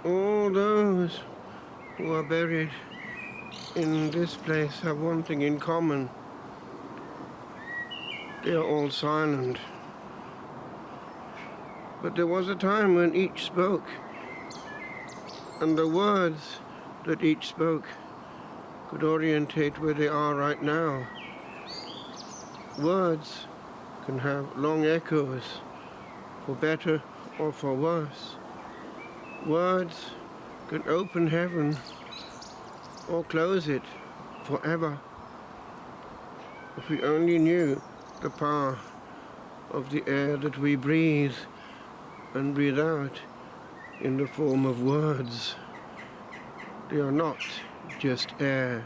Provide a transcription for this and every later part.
All those who are buried in this place have one thing in common. They are all silent. But there was a time when each spoke, and the words that each spoke could orientate where they are right now. Words can have long echoes, for better or for worse. Words can open heaven or close it forever. If we only knew the power of the air that we breathe and breathe out in the form of words. They are not just air.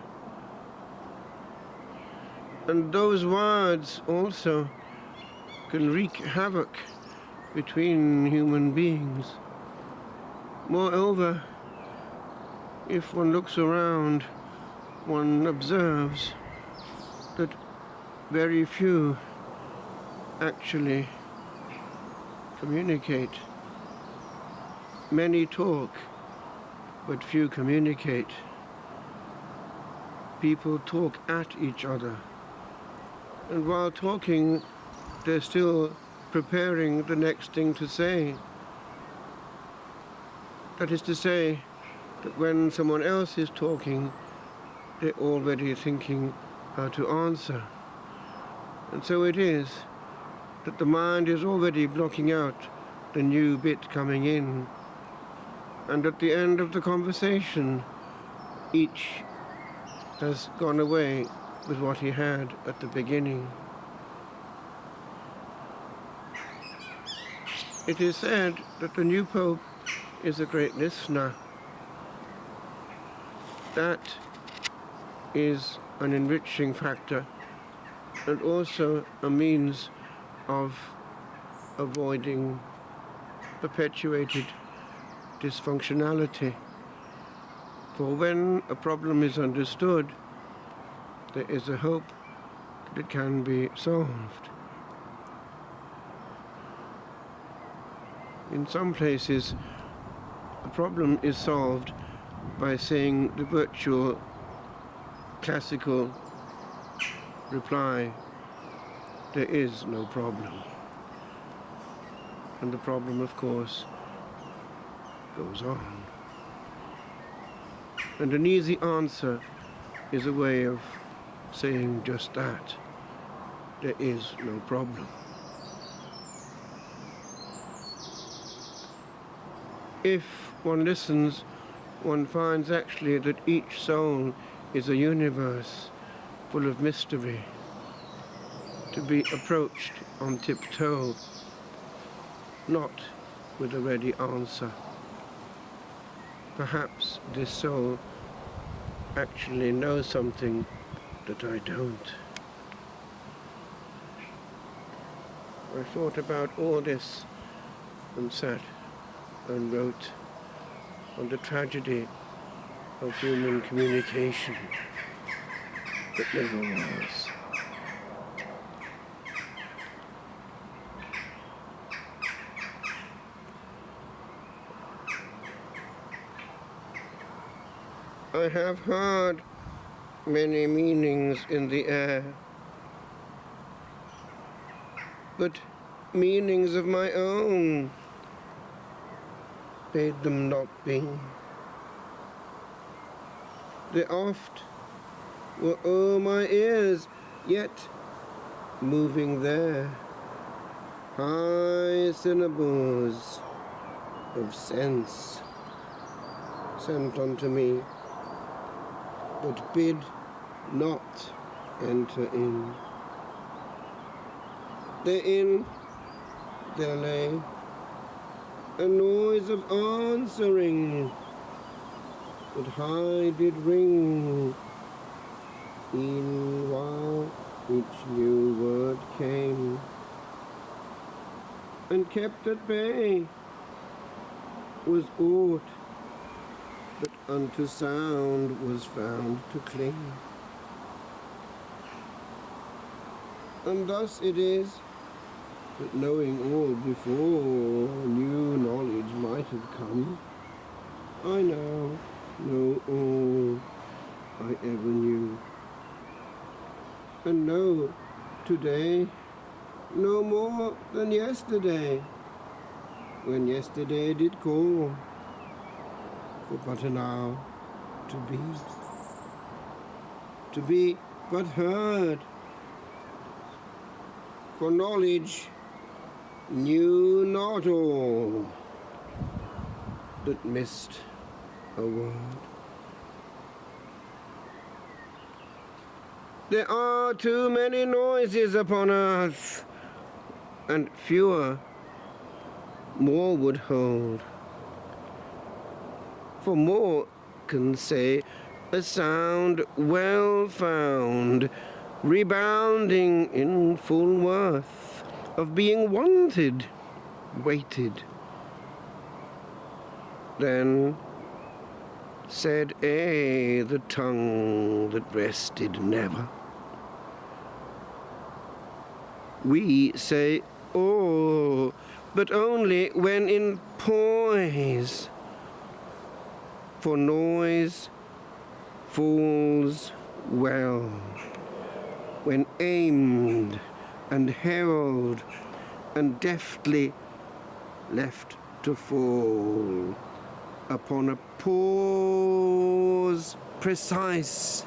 And those words also can wreak havoc between human beings. Moreover, if one looks around, one observes that very few actually communicate. Many talk, but few communicate. People talk at each other. And while talking, they're still preparing the next thing to say. That is to say, that when someone else is talking, they're already thinking how to answer. And so it is that the mind is already blocking out the new bit coming in. And at the end of the conversation, each has gone away with what he had at the beginning. It is said that the new Pope is a great listener. That is an enriching factor and also a means of avoiding perpetuated dysfunctionality. For when a problem is understood, there is a hope that it can be solved. In some places, the problem is solved by saying the virtual classical reply, there is no problem. And the problem, of course, goes on. And an easy answer is a way of saying just that. There is no problem. If one listens, one finds actually that each soul is a universe full of mystery, to be approached on tiptoe, not with a ready answer. Perhaps this soul actually knows something that I don't. I thought about all this and sat and wrote on the tragedy of human communication that never was. I have heard many meanings in the air, but meanings of my own bade them not be. They oft were o'er my ears, yet moving there, high syllables of sense sent unto me, but bid not enter in. Therein there lay a noise of answering that high did ring, e'en while each new word came, and kept at bay was aught that unto sound was found to cling. And thus it is that knowing all before new knowledge might have come, I now know all I ever knew. And know today no more than yesterday, when yesterday did call for but an hour to be but heard, for knowledge knew not all that missed a word. There are too many noises upon earth, and fewer more would hold. For more can say a sound well found, rebounding in full worth, of being wanted, waited. Then said the tongue that rested never. We say all, but only when in poise, for noise falls well, when aimed and held and deftly left to fall upon a pause precise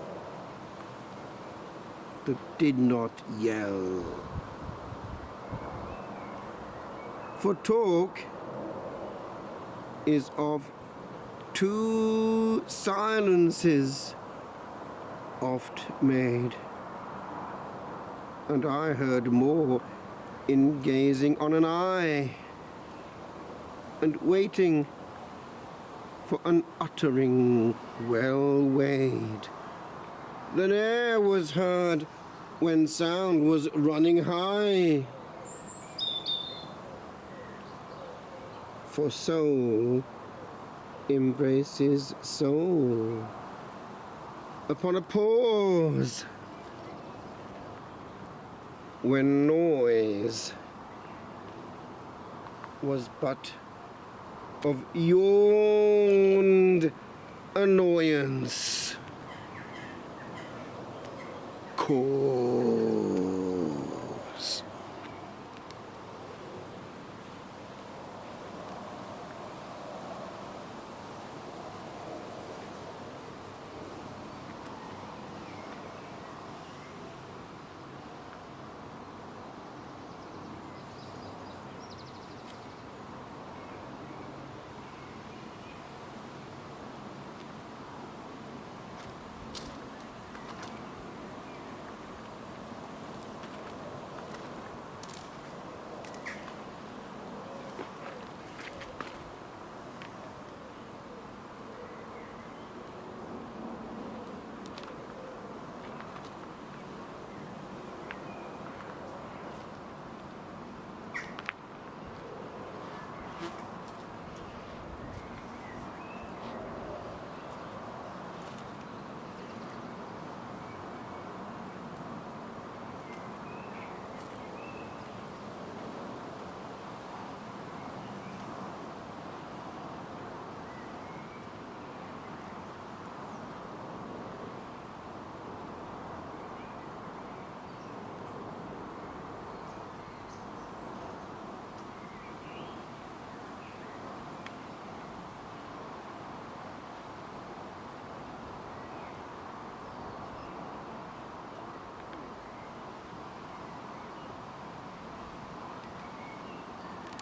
that did not yell. For talk is of two silences oft made, and I heard more in gazing on an eye and waiting for an uttering well weighed than e'er was heard when sound was running high. For soul embraces soul upon a pause, when noise was but of yawned annoyance. Cause.